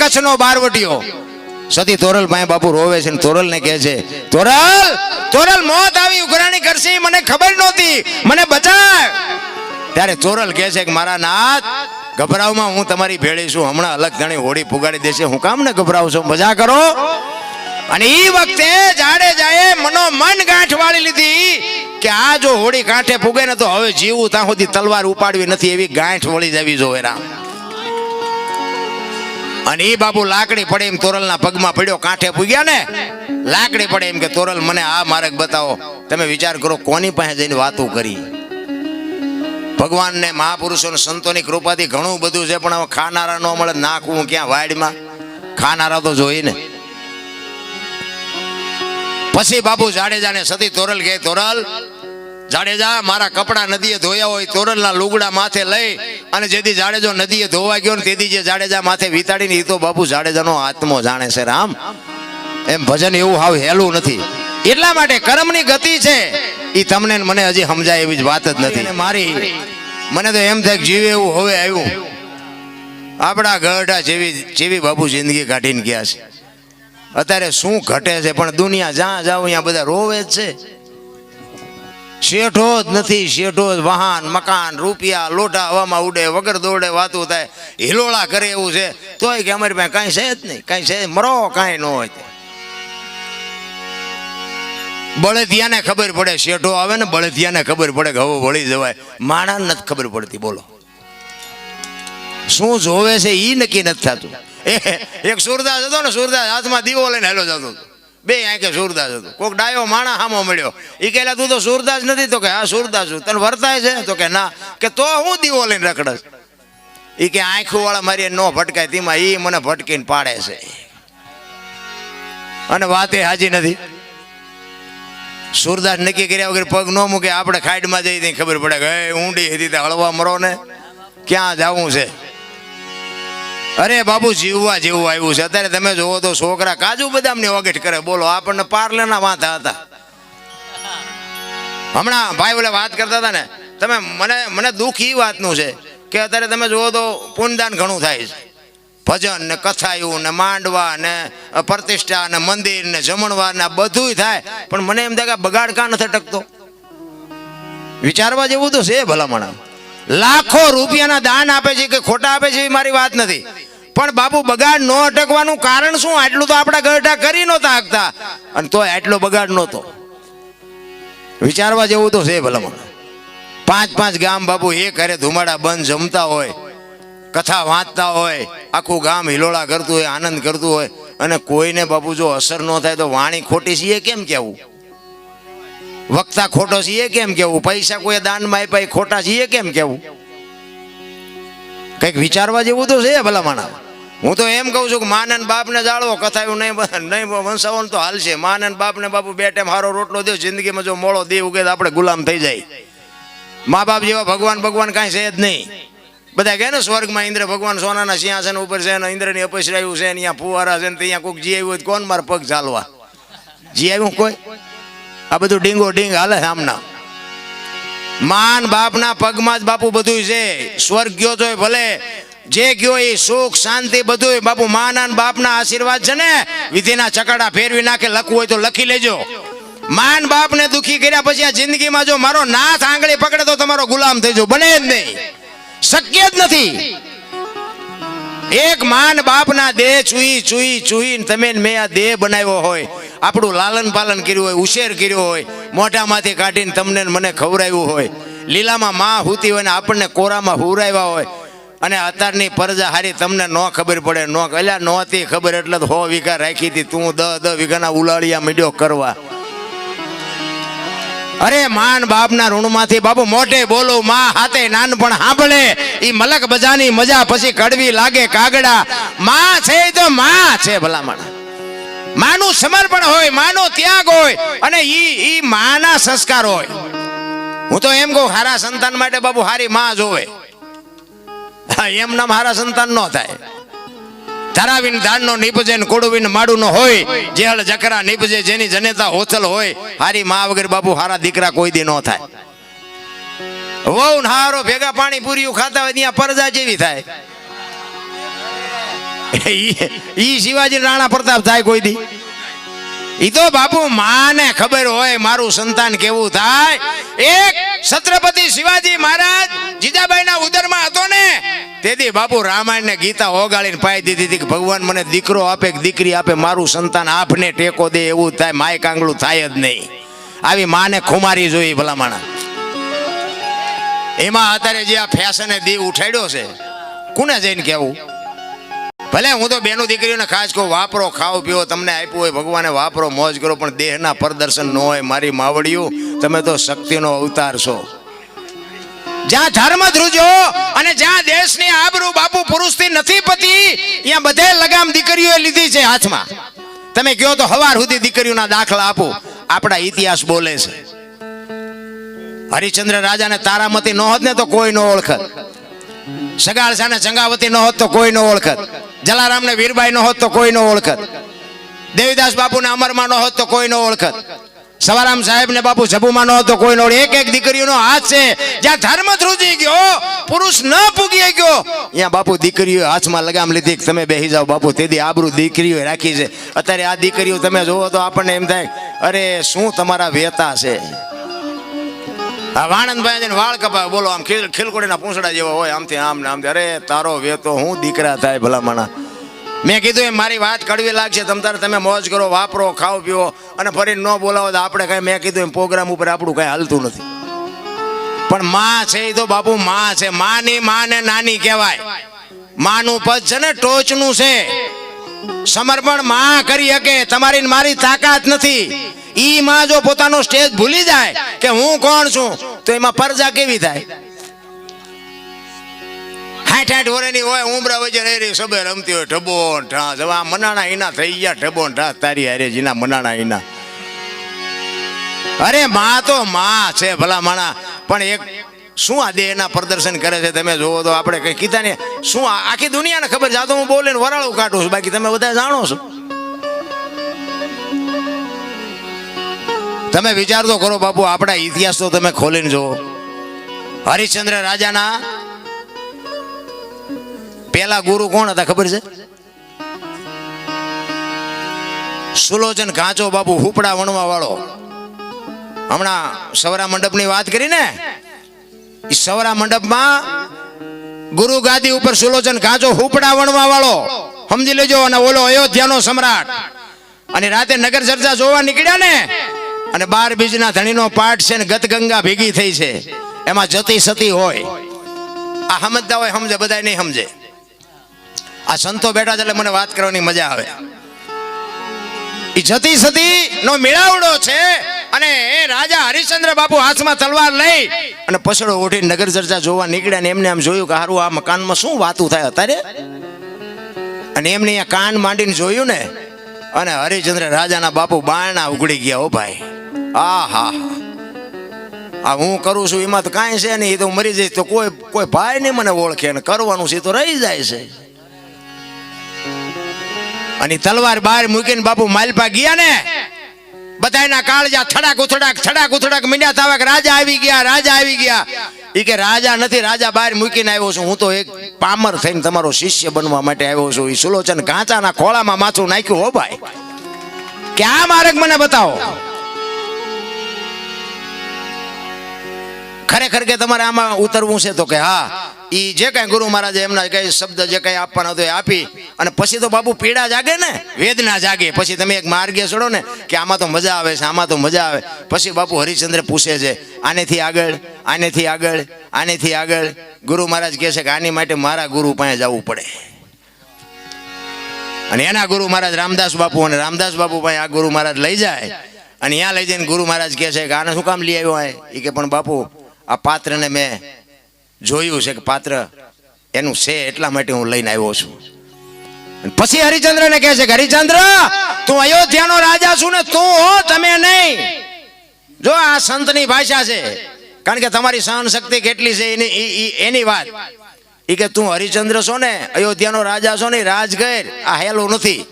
કચ્છનો બારવટીયો સતી તોરલ પાસે બાપુ રોવે છે ને તોરલ ને કહે છે, તોરલ મોત આવી ઉઘરાણી કરશે મને ખબર નહોતી, મને બચાવ. ત્યારે તોરલ કહે છે કે મારા નાથ ગભરાવમાં હું તમારી ભેળી છું, હમણાં અલગ ધણી હોળી પુગાડી દેશે, હું કામ ને ગભરાવ છો, મજા કરો. અને એ વખતે જાડેજાએ મન ગાંઠ વાળી લીધી કે આ જો હોળી કાંઠે પુગે ને તો હવે જીવું ત્યાં સુધી તલવાર ઉપાડવી નથી, એવી ગાંઠ વળી જવી જોવે રામ. અને એ બાપુ લાકડી પડે એમ તોરલના પગમાં પડ્યો, કાંઠે પૂગ્યા ને લાકડી પડે એમ કે તોરલ મને આ માર્ગ બતાવો. તમે વિચાર કરો કોની પાસે જઈને વાતો કરી. ભગવાન ને મહાપુરુષો ને સંતોની કૃપાથી ઘણું બધું છે, પણ હવે ખાનારા ન મળે, નાખવું ક્યાં વાડમાં, ખાનારા તો જોઈ ને. પછી બાપુ જાડેજાને સતી તોરલ કહે, તોરલ જાડેજા મારા કપડા નદીએ ધોયા હોય તોરલના લુગડા માથે લઈ અને જેથી જાડેજો નદીએ ધોવા ગયો ને તેથી જે જાડેજા માથે વિતાડીને એ તો બાપુ જાડેજાનો આત્મો જાણે છે રામ. એમ ભજન એવું હાવ હેલું નથી. એટલા માટે કર્મની ગતિ છે એ તમને મને હજી સમજાય એવી જ વાત જ નથી મારી. મને તો એમ થાય જીવે એવું હવે આવ્યું. આપણા ગઢા જેવી બાપુ જિંદગી કાઢીને ગયા છે. અત્યારે શું ઘટે છે, પણ દુનિયા જ્યાં જાવ અહીંયા બધા રોવે જ છે. શેઠો જ નથી, શેઠો જ વાહન મકાન રૂપિયા લોટા હવામાં ઉડે, વગર દોડે વાતું થાય, હિલોળા કરે એવું છે. તોય કે અમારી પાસે કાંઈ છે જ નહીં, કાંઈ છે મરો કાંઈ ન હોય. બળદિયાને ખબર પડે, શેઠો આવે ને બળદિયાને ખબર પડે કે હવે વળી જવાય, માણાને નથી ખબર પડતી. બોલો શું જોવે છે એ નક્કી નથી થતું. એક સુરદાસ હતો ને, સુરદાસ હાથમાં દીવો લઈને હેલો જતો હતો, બે આંખે સુરદાસ હતો. કોઈક ડાયો માણા હામો મળ્યો, એ કહેલા તું તો સુરદાસ નથી? તો કે હા સુરદાસ છું. તને વર્તાય છે? તો કે ના. કે તો હું દીવો લઈને રખડસ? એ કે આંખું વાળા મારી ન ભટકાય, તેમાં એ મને ભટકીને પાડે છે. અને વાતે હાજી નથી. સુરદાસ નક્કી કર્યા વગર પગ ન મૂકે. આપણે ખાઈડમાં જઈ ત્યાં ખબર પડે કે ઊંડી હતી હળવા મરો ને ક્યાં જવું છે. અરે બાબુ જીવવા જેવું આવ્યું છે. અત્યારે તમે જોવો તો છોકરા કાજુ બદામની વગેટ કરે. બોલો આપણને પાર્લેના વાંધા હતા. હમણાં ભાઈ ઓલે વાત કરતા હતા ને, તમે મને દુઃખ એ વાતનું છે કે અત્યારે તમે જોવો તો પુણ્યદાન ઘણું થાય છે. ભજન ને કથાયું ને માંડવા ને પ્રતિષ્ઠા ને મંદિર ને જમણવાર ને બધું થાય, પણ મને એમ થાય કે બગાડ કાં નથી અટકતો. વિચારવા જેવું તો છે ભલામણ. લાખો રૂપિયાના દાન આપે છે કે ખોટા આપે છે એ મારી વાત નથી, પણ બાપુ બગાડ ન અટકવાનું કારણ શું? આટલું તો આપણા ગઢા કરી નહોતા શકતા અને તોય આટલો બગાડ નહોતો. વિચારવા જેવું તો છે ભલામણ. 5-5 ગામ બાપુ એક હારે ધુમાડા બંધ જમતા હોય, કથા વાંચતા હોય, આખું ગામ હિલોળા કરતું હોય, આનંદ કરતું હોય, અને કોઈને બાપુ જો અસર ન થાય તો વાણી ખોટી છે કેમ કેવું? વક્તા ખોટો છે કેમ કેવું? પૈસા કોઈ દાનમાં આપ્યા ખોટા છે કેમ કેવું? કઈક વિચારવા જેવું તો છે ભલામણ. હું તો એમ કહું છું કે માને બાપને જાળવો, કથા એવું નહીં વંશાવવાનું તો હાલ છે. માને બાપને બાપુ 2 ટાઈમ હારો રોટલો દો. જિંદગીમાં જો મોળો દે ઉગે તો આપણે ગુલામ થઈ જાય. મા બાપ જેવા ભગવાન કાંઈ છે જ નહીં. બધા કહે ને સ્વર્ગમાં ઇન્દ્ર ભગવાન સોનાના સિંહાસન ઉપર છે ને ઇન્દ્રની અપસરાયું છે ને અહીંયા ફુવારા છે ને ત્યાં કોઈક જી આવ્યું હોય કોણ માર પગ ચાલવા જી આવ્યું કોઈ? આ બધું ડીંગો ડીંગ હાલે આમના. માન બાપના પગમાં જ બાપુ બધું છે. સ્વર્ગ ગયો તો ભલે, જે ગયો એ સુખ શાંતિ બધું બાપુ માના બાપના આશીર્વાદ છે ને. વિધિના ચકડા ફેરવી નાખે, લખવું હોય તો લખી લેજો. માન બાપને દુખી કર્યા પછી આ જિંદગીમાં જો મારો નાથ આંગળી પકડે તો તમારો ગુલામ થઈ જાવ, બને જ નહીં, શક્ય જ નથી. એક માન બાપના દેહ ચૂઈ તમે મેં આ દેહ બનાવ્યો હોય, આપણું લાલન પાલન કર્યું હોય, ઉછેર કર્યો હોય, મોઢામાંથી કાઢીને તમને મને ખવડાવ્યું હોય, લીલામાં માં હુતી હોય ને આપણને કોરામાં હુરાવ્યા હોય, અને અત્યારની પરજા હારી તમને ન ખબર પડે. એટલે નહોતી ખબર એટલે 100 વીઘા રાખી હતી, તું 10 વીઘાના ઉલાળિયા મીડ્યો કરવા. અરે માન બાપના ઋણમાંથી બાપુ મોઢે બોલો, માં હાથે નાનપણ સાંભળે. ઈ મલક બજાની મજા પછી કડવી લાગે કાગડા. માં છે તો માં છે ભલામણ. માનું સમર્પણ હોય, માનો ત્યાગ હોય, અને ઈ માના સંસ્કાર હોય. હું તો એમ કહું હારા સંતાન માટે બાપુ હારી માં જોવે. એમ નામ હારા સંતાન ન થાય. ધરાવીને ધાનનો નીપજે ને કોડવીને માડુનો હોય, જેહળ જકરા નીપજે જેની જનેતા હોથલ હોય. હારી માં વગર બાપુ હારા દીકરા કોઈ દી ન થાય. વહુ હારો ભેગા પાણી પૂરીયું ખાતા હોય ત્યાં પરજા જેવી થાય. ઈ શિવાજી રાણા પ્રતાપ થાય કોઈ દી? ઈ તો બાપુ માને ખબર હોય મારું સંતાન કેવું થાય. એક છત્રપતિ શિવાજી મહારાજ જીજાબાઈના ઉદરમાં હતો ને, તેથી બાપુ રામાયણ ને ગીતા ઓગાળીને પાઈ દીધી હતી કે ભગવાન મને દીકરો આપે કે દીકરી આપે, મારું સંતાન આપને ટેકો દે એવું થાય. માય કાંગળું થાય જ નહીં. આવી માને ખુમારી જોઈ ભલામણા. એમાં અત્યારે જે આ ફેશને દીવ ઉઠાડ્યો છે, કોને જઈને કેવું? ભલે હું તો બેનું દીકરીઓને ખાસ કહું, વાપરો, ખાઓ પીઓ, તમને આપ્યું હોય ભગવાને, વાપરો, મોજ કરો, પણ દેહના પ્રદર્શન ન હોય. મારી માવડિયું, તમે તો શક્તિનો અવતાર છો. જ્યાં ધર્મ ધ્રુજો અને જ્યાં દેશની આબરૂ બાપુ પુરુષથી નથી પતી, ત્યાં બધે લગામ દીકરીઓએ લીધી છે હાથમાં. તમે કહો તો હવાર સુધી દીકરીઓના દાખલા આપો. આપણા ઇતિહાસ બોલે છે. હરિશ્ચંદ્ર રાજાને તારામતી ન હોત ને તો કોઈ ન ઓળખત. સગાળસાને ચંગાવતી ન હોત તો કોઈ ન ઓળખત. જલારામને વીરબાઈ ન હોત તો કોઈ ન ઓળખત. દેવીદાસ બાપુને અમરમાં ન હોત તો કોઈ ન ઓળખત. સવારામ સાહેબ ને બાપુ જબુમાં ન હોત તો કોઈ ન ઓળખત. એક એક દીકરીઓનો હાથ છે. જ્યાં ધર્મ ધ્રુજી ગયો, પુરુષ ન પૂગી ગયો, ત્યાં બાપુ દીકરીઓ હાથમાં લગામ લીધી કે તમે બેસી જાઓ બાપુ. તેથી આબરૂ દીકરીઓ રાખી છે. અત્યારે આ દીકરીઓ તમે જોવો તો આપણને એમ થાય, અરે શું તમારા વેતા છે. આ વાણંદભાઈ વાળ કપાય, બોલો આમ ખીલકોડીના પૂંછડા જેવા હોય, આમથી આમ ને આમ. અરે તારો વેતો હું દીકરા થાય ભલામણા. મેં કીધું એમ મારી વાત કડવી લાગશે, તમે મોજ કરો, વાપરો, ખાઓ પીઓ, અને ફરી ન બોલાવો તો આપણે કઈ, મેં કીધું એમ પ્રોગ્રામ ઉપર આપણું કઈ હાલતું નથી. પણ માં છે એ તો બાપુ માં છે. માની માને નાની કહેવાય. માનું પદ છે ને ટોચનું છે. સમર્પણ માં કરી શકે, તમારી મારી તાકાત નથી. ઈ માં જો પોતાનો સ્ટેજ ભૂલી જાય કે હું કોણ છું, તો એમાં પરજા કેવી થાય? 60 વર્ષની હોય, ઉમરા વચ્ચે રહી સબે રમતી હોય, ઢબો ઢાસ. હવે આ મનાણા ઈના થઈ ગયા, ઢબો ઢાસ તારી હારે જીના મનાણા ઈના. અરે માં તો માં છે ભલા માણા. પણ એક શું આ દેહના પ્રદર્શન કરે છે તમે જોવો તો. આપણે કઈ કીધા ને શું આખી દુનિયાને ખબર છે. આ તો હું બોલીને વરાળું કાઢું છું, બાકી તમે બધા જાણો છો. તમે વિચાર તો કરો બાપુ, આપણા ઇતિહાસ તો તમે ખોલીને જુઓ. હરિશ્ચંદ્ર રાજાના પેલા ગુરુ કોણ હતા ખબર છે? સુલોચન ઘાંચો બાપુ, હુપડા વણવા વાળો. હમણાં સવરા મંડપની વાત કરી ને, એ સવરા મંડપમાં ગુરુ ગાદી ઉપર સુલોચન ઘાંચો, હુપડા વણવા વાળો, સમજી લેજો. અને ઓલો અયોધ્યાનો સમ્રાટ. અને રાતે નગર ચર્ચા જોવા નીકળ્યા ને, અને 12 બીજના ધણીનો પાઠ છે ને ગત ગંગા ભેગી થઈ છે, એમાં જતી સતી હોય. આ સમજતા હોય સમજે, બધા નહીં સમજે. આ સંતો બેઠા છે એટલે મને વાત કરવાની મજા આવે. એ જતી સતી નો મેળાવડો છે. અને એ રાજા હરિશ્ચંદ્ર બાપુ હાથમાં તલવાર લઈ અને પછડો ઓઢી નગર ચર્ચા જોવા નીકળ્યા. ને એમને આમ જોયું કે હારું આ મકાનમાં શું વાતું થાય અત્યારે. અને એમને અહીંયા કાન માંડીને જોયું ને, અને હરિશ્ચંદ્ર રાજાના બાપુ બારણા ઉઘડી ગયા. ઓ ભાઈ, આ હા હા, હું કરું છું એમાં તો કાંઈ છે નહીં. એ તો મરી જઈશ તો કોઈ ભાઈ નહીં મને ઓળખે, અને કરવાનું છે તો રહી જાય છે. અને તલવાર બહાર મૂકીને બાપુ માલપા ગયા ને, બધાના કાળજા થડાક ઉથડાક મીંડ્યા થવા કે રાજા આવી ગયા, રાજા આવી ગયા. એ કે રાજા નથી, રાજા બહાર મૂકીને આવ્યો છું. હું તો એક પામર થઈને તમારો શિષ્ય બનવા માટે આવ્યો છું. એ સુલોચન કાંચાના ખોળામાં માથું નાખ્યું. હો ભાઈ, ક્યાં માર્ગ મને બતાવો. ખરેખર કે તમારે આમાં ઉતરવું છે તો કે હા, ઈ જે કઈ ગુરુ મહારાજે એમના કઈ શબ્દ જે કઈ આપવાનો હતો એ આપી. અને પછી તો બાપુ પીડા જાગે ને, વેદના જાગે. પછી તમે એક માર્ગે ચડો ને કે આમાં તો મજા આવે છે, આમાં તો મજા આવે. પછી બાપુ હરિશ્ચંદ્ર પૂછે છે, આનેથી આગળ, આનેથી આગળ, આનેથી આગળ. ગુરુ મહારાજ કહે છે કે આની માટે મારા ગુરુ પાસે જવું પડે. અને એના ગુરુ મહારાજ રામદાસ બાપુ, અને રામદાસ બાપુ પાસે આ ગુરુ મહારાજ લઈ જાય. અને ત્યાં લઈ જઈને ગુરુ મહારાજ કહે છે કે આને શું કામ લઈ આવ્યો હોય? એ કે પણ બાપુ આ પાત્રને મેં જોયું છે કે પાત્ર એનું છે, એટલા માટે હું લઈને આવ્યો છું. પછી હરિશ્ચંદ્ર ને કહે છે કે હરિશ્ચંદ્ર, તું અયોધ્યાનો રાજા છું ને, તું હો, તમે નહીં. જો આ સંતની ભાષા છે, કારણ કે તમારી સહન શક્તિ કેટલી છે એની વાત. એ કે તું હરિશ્ચંદ્ર છો ને, અયોધ્યાનો રાજા છો ને, રાજ કર, આ હેલું નથી.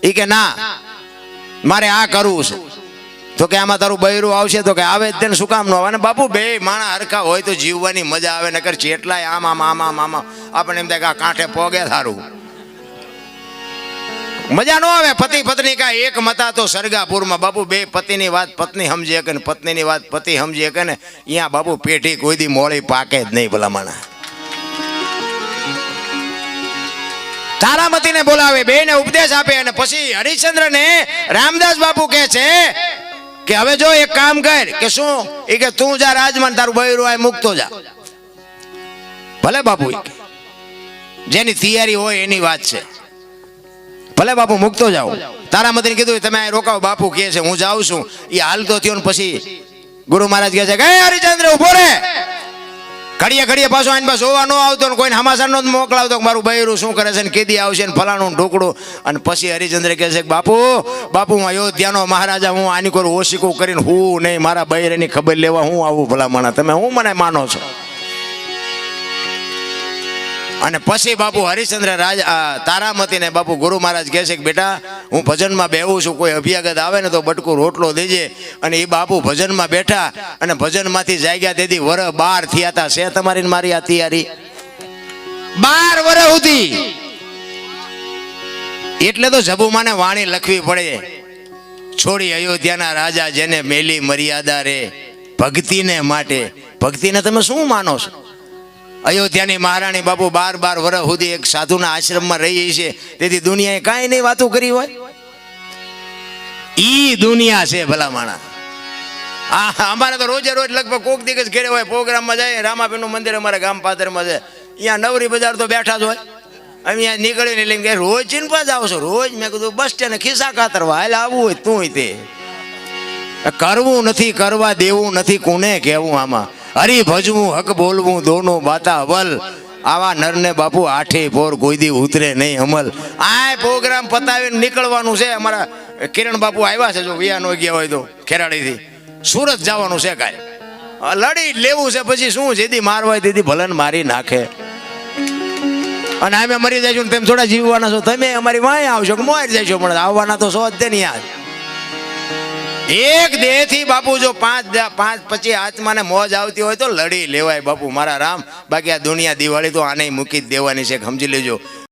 એ કે ના, મારે આ કરવું છે. તો કે આમાં તારું બૈરું આવશે? તો કે આવે જ તેને, શું કામ ન આવે? અને બાપુ બે માણા હરખા હોય તો જીવવાની મજા આવે. નકર ચેટલાય આમ આમ આમ આમ આમ આપણને એમ થાય કે આ કાંઠે પોગે સારું. મજા ન આવે. પતિ પત્ની કા એક મતા તો સરગાપુરમાં બાપુ બે પતિની વાત પત્ની સમજી શકે ને પત્નીની વાત પતિ સમજી શકે ને અહીંયા બાપુ પેઢી કોઈ દી મોળી પાકે જ નહીં ભલામણા. તારામતીને બોલાવે, બેને ઉપદેશ આપે અને પછી હરિશ્ચંદ્રને રામદાસ બાપુ કહે છે કે હવે જો એક કામ કર કે શું એ કે તું જા રાજમાન તારું બૈરું આ મૂકતો જા. ભલે બાપુ જેની તૈયારી હોય એની વાત છે. ભલે બાપુ મૂકતો જાઓ. તારામતીને કીધું તમે અહીં રોકાવ બાપુ કહે છે હું જાઉં છું. એ હાલતો થયો ને પછી ગુરુ મહારાજ કહે છે કે હરિશ્ચંદ્ર ઉભો રે. ઘડીએ ઘડીએ પાછો આઈને પાછો જોવા ન આવતો ને કોઈને હમાસર નો મોકલાવતો મારું બૈરું શું કરે છે ને કેદી આવશે ને ફલાણું ઢોકડું. અને પછી હરિચંદ્ર કહે છે કે બાપુ હું અયોધ્યાનો મહારાજા હું આની કોઈ ઓશિકું કરીને હું નહીં મારા બૈરાની ખબર લેવા હું આવું ભલામણા તમે હું મને માનો છો. અને પછી બાપુ હરિશ્ચંદ્ર તારામતીને બાપુ ગુરુ મહારાજ કહે છે કે બેટા હું ભજનમાં બેહું છું કોઈ અભ્યાગત આવે ને તો બટકું રોટલો દેજે. અને એ બાપુ ભજનમાં બેઠા અને ભજનમાંથી જાગ્યા તેથી વર 12 થયા હતા. છે તમારી મારી આ તૈયારી 12 વર્ષ સુધી. એટલે તો જબુમાને વાણી લખવી પડે છોડી અયોધ્યાના રાજા જેને મેલી મર્યાદા રે ભક્તિને માટે. ભક્તિને તમે શું માનો છો? અયોધ્યાની મહારાણી બાપુ 12 વર્ષ સુધી એક સાધુના આશ્રમમાં રહી છે તેથી દુનિયાએ કાંઈ નહીં વાતો કરી હોય. ઈ દુનિયા છે ભલા માણા. અમારે તો રોજે રોજ લગભગ કોક દિવસ ઘેરે હોય પ્રોગ્રામમાં જાય. રામાપીરનું મંદિર અમારા ગામ પાદરમાં છે. અહીંયા નવરી બજાર તો બેઠા જ હોય. અહીંયા નીકળીને લઈને રોજ ચીનપા જાવ છો રોજ. મેં કીધું બસ સ્ટેન્ડ ખિસ્સા કાતરવા હાલ આવવું હોય તું તે કરવું નથી કરવા દેવું નથી કોને કહેવું. આમાં હરી ભજવું હક બોલવું દોનો બાતા અવલ. આવા નરને બાપુ આઠે પોર કોઈ દી ઉતરે નહીં અમલ. આ પ્રોગ્રામ પતાવીને નીકળવાનું છે. અમારા કિરણ બાપુ આવ્યા છે જો વિયા નો ગયા હોય તો ખેરાડીથી સુરત જવાનું છે. કાંઈ લડી લેવું છે પછી શું જેથી મારવાય તેથી ભલન મારી નાખે. અને અમે મરી જઈશું તેમ થોડા જીવવાના છો તમે અમારી વાંય આવશો કે મોર જઈશો પણ આવવાના તો સો જ તે નહીં. એક દેહ થી બાપુ જો પાંચ પછી આત્માને મોજ આવતી હોય તો લડી લેવાય બાપુ મારા રામ. બાકી આ દુનિયા દિવાળી તો આને મૂકી જ દેવાની છે સમજી લેજો.